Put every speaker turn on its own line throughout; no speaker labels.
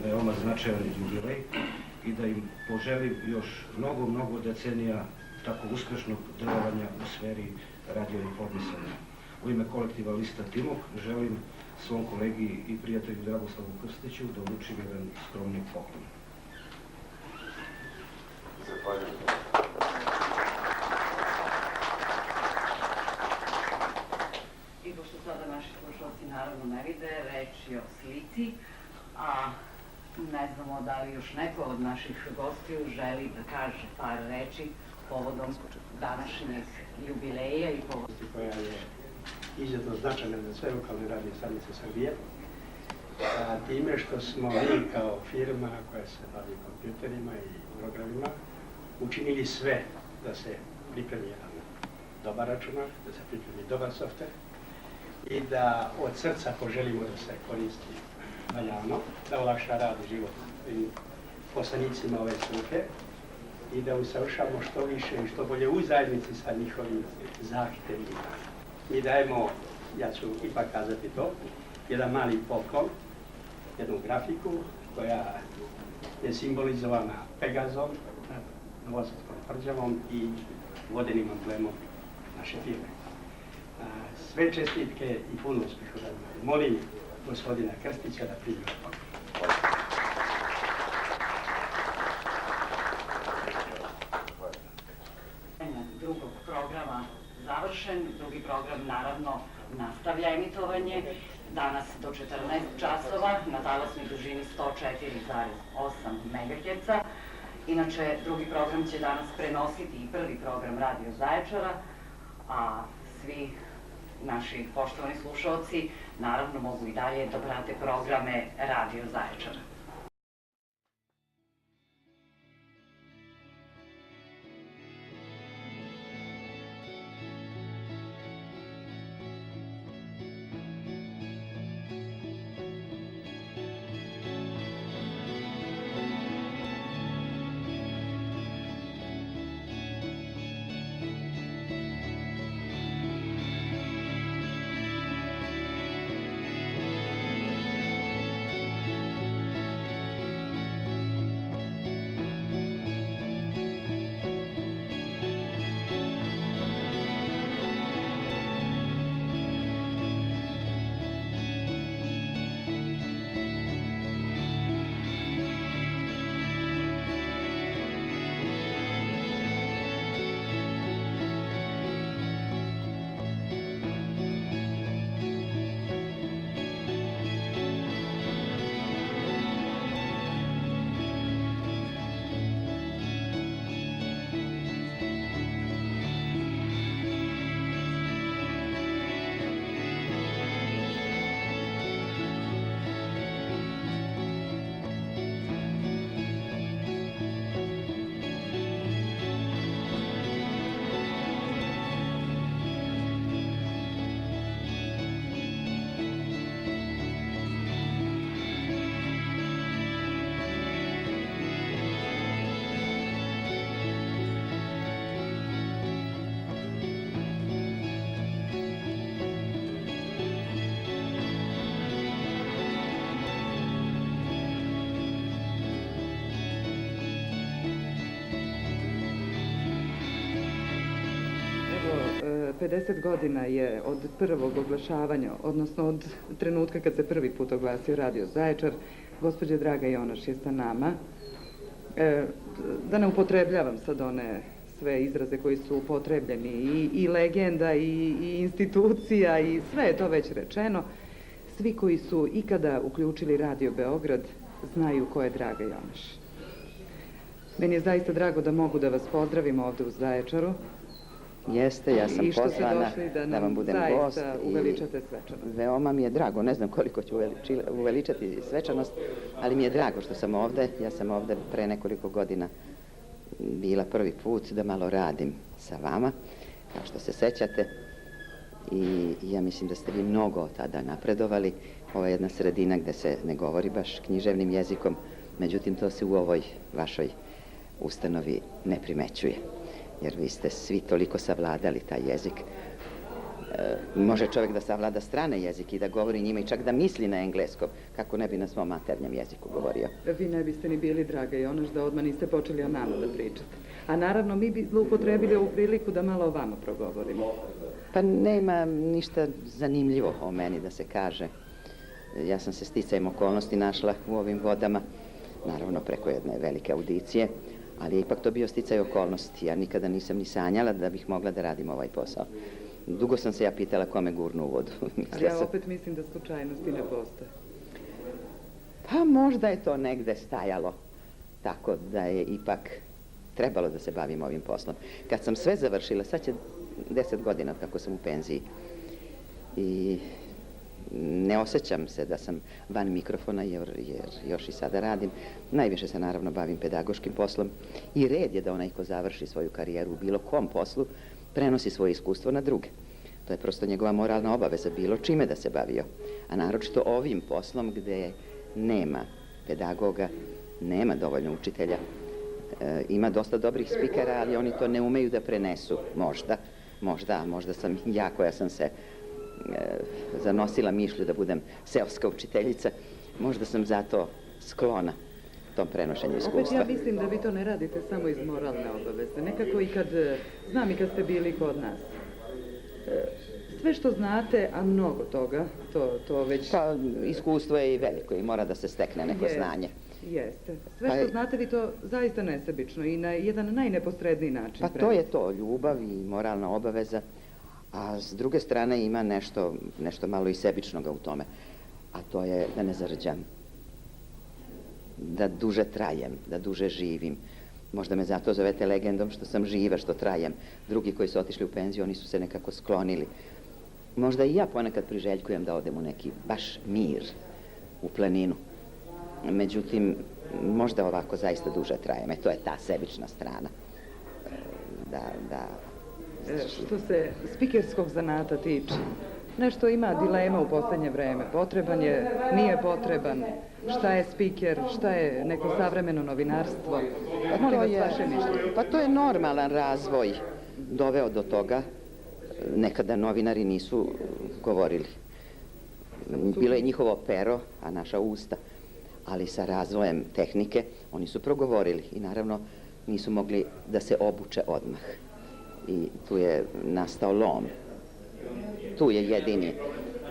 veoma značajan jubilej i da im poželim još mnogo decenija tako uspešnog delovanja u sferi radioinformisanja. U ime kolektiva Lista Timok želim svom kolegi i prijatelju Dragoslavu Krstiću da uručim jedan skromni poklon.
Zahvaljujem.
I pošto sada naši slušalci naravno ne vide, reč je o slici, a ne znamo da li još neko od naših gostiju želi da kaže par reči povodom današnjeg jubileja i povodom
koja je izuzetno značajna za sve lokalne radio stanice Srbije. Time što smo mi kao firma koja se bavi kompjuterima i programima učinili sve da se pripremi jedan dobar računar, da se pripremi dobar softver i da od srca poželimo da se koristi valjano, da olakša rad i život i poslanicima ove struke i da usavršamo što više i što bolje u zajednici sa njihovim zahtevima. Mi dajemo, ja ću ipak kazati to, jedan mali poklon, jednu grafiku koja je simbolizovana Pegazom, novosadskom tvrđavom i vodenim amblemom naše firme. Sve čestitke i puno uspjeha da molim gospodina Krstića da primi poklon.
Drugog programa završen, drugi program naravno nastavlja emitovanje. Danas do 14 časova na talasnoj dužini 104,8 MHz. Inače, drugi program će danas prenositi i prvi program Radio Zaječara, a svi naši poštovani slušalci naravno mogu i dalje da prate programe Radio Zaječara.
Evo, 50 godina je od prvog oglašavanja, odnosno od trenutka kad se prvi put oglasio Radio Zaječar. Gospođa Draga Jonaš je sa nama. Da ne upotrebljavam sad one sve izraze koji su upotrebljeni, i legenda, i institucija, i sve je to već rečeno. Svi koji su ikada uključili Radio Beograd znaju ko je Draga Jonaš. Meni je zaista drago da mogu da vas pozdravim ovde u Zaječaru.
Jeste, ja sam pozvana da vam budem gost
uveličate svečanost.
Veoma mi je drago, ne znam koliko ću uveličati svečanost, ali mi je drago što sam ovde. Ja sam ovde pre nekoliko godina bila prvi put da malo radim sa vama, kao što se sećate, i ja mislim da ste vi mnogo tada napredovali. Ovo je jedna sredina gde se ne govori baš književnim jezikom, međutim to se u ovoj vašoj ustanovi ne primećuje, jer vi ste svi toliko savladali taj jezik. može čovjek da savlada strane jezike i da govori njima i čak da misli na engleskom, kako ne bi na svom maternjem jeziku govorio.
Vi ne biste ni bili, draga Jonaš, da odmah niste počeli o nama da pričate. A naravno, mi bi zloupotrebili ovu priliku da malo o vama progovorimo.
Pa nema ništa zanimljivo o meni da se kaže. Ja sam se sticajem okolnosti našla u ovim vodama, naravno preko jedne velike audicije, ali je ipak to bio sticaj okolnosti. Ja nikada nisam ni sanjala da bih mogla da radim ovaj posao. Dugo sam se ja pitala kome gurnu u vodu.
Ali ja opet mislim da slučajnosti ne postoje.
Pa možda je to negde stajalo, tako da je ipak trebalo da se bavim ovim poslom. Kad sam sve završila, sad će 10 godina kako sam u penziji i ne osjećam se da sam van mikrofona jer još i sada radim. Najviše se naravno bavim pedagoškim poslom i red je da onaj ko završi svoju karijeru u bilo kom poslu prenosi svoje iskustvo na druge. To je prosto njegova moralna obaveza bilo čime da se bavio. A naročito ovim poslom gde nema pedagoga, nema dovoljno učitelja. Ima dosta dobrih spikera, ali oni to ne umeju da prenesu. Možda sam ja koja sam se zanosila mišlju da budem seoska učiteljica, možda sam zato sklona tom prenošenju iskustva.
Opet ja mislim da vi to ne radite samo iz moralne obaveze. Nekako i kad, znam i kad ste bili kod nas. Sve što znate, a mnogo toga, to već...
Pa, iskustvo je i veliko i mora da se stekne neko znanje.
Jeste. Sve što znate vi to zaista nesebično i na jedan najneposredniji način.
Pa to je to, ljubav i moralna obaveza, a s druge strane ima nešto malo i sebičnoga u tome, a to je da ne zarđam, da duže trajem, da duže živim. Možda me zato zovete legendom što sam živa, što trajem. Drugi koji su otišli u penziju, oni su se nekako sklonili. Možda i ja ponekad priželjkujem da odem u neki baš mir, u planinu. Međutim, možda ovako zaista duže trajem. To je ta sebična strana.
Što se spikerskog zanata tiče, nešto ima dilema u posljednje vreme. Potreban je, nije potreban. Šta je spiker, šta je neko savremeno novinarstvo? Molim vas vaše mišljenje.
Pa to je normalan razvoj doveo do toga. Nekada novinari nisu govorili. Bilo je njihovo pero, a naša usta. Ali sa razvojem tehnike oni su progovorili i naravno nisu mogli da se obuče odmah. I tu je nastao lom. Tu je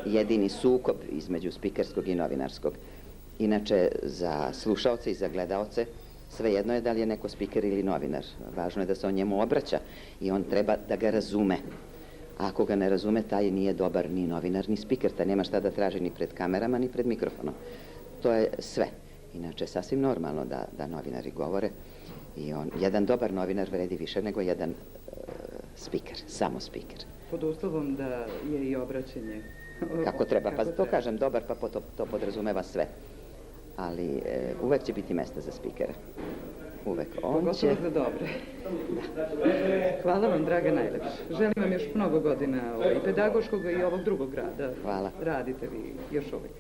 jedini sukob između spikerskog i novinarskog. Inače, za slušaoce i za gledaoce svejedno je da li je neko spiker ili novinar. Važno je da se on njemu obraća i on treba da ga razume. A ako ga ne razume, taj nije dobar ni novinar, ni spiker. Taj nema šta da traži ni pred kamerama, ni pred mikrofonom. To je sve. Inače, sasvim normalno da novinari govore i jedan dobar novinar vredi više nego jedan spiker, samo spiker.
Pod uslovom da je i obraćanje.
Kako treba, pa to kažem dobar, pa to podrazumeva sve. Ali uvek će biti mesta za spikera. Uvek.
Pogotovo za dobre. Hvala vam, draga, najlepše. Želim vam još mnogo godina i pedagoškog i ovog drugog rada.
Hvala.
Radite vi još uvek.